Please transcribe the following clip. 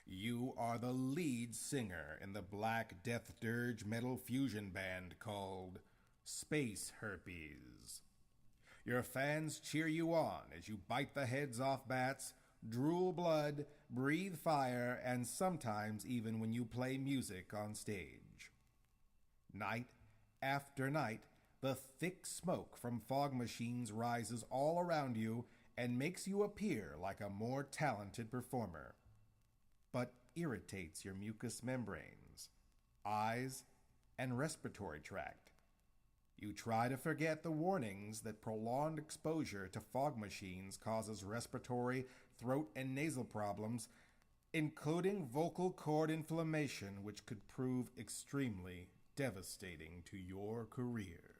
You are the lead singer in the Black Death Dirge metal fusion band called Space Herpes. Your fans cheer you on as you bite the heads off bats, drool blood, breathe fire, and sometimes even when you play music on stage. Night after night, the thick smoke from fog machines rises all around you and makes you appear like a more talented performer, but irritates your mucous membranes, eyes, and respiratory tract. You try to forget the warnings that prolonged exposure to fog machines causes respiratory, throat, and nasal problems, including vocal cord inflammation, which could prove extremely devastating to your career.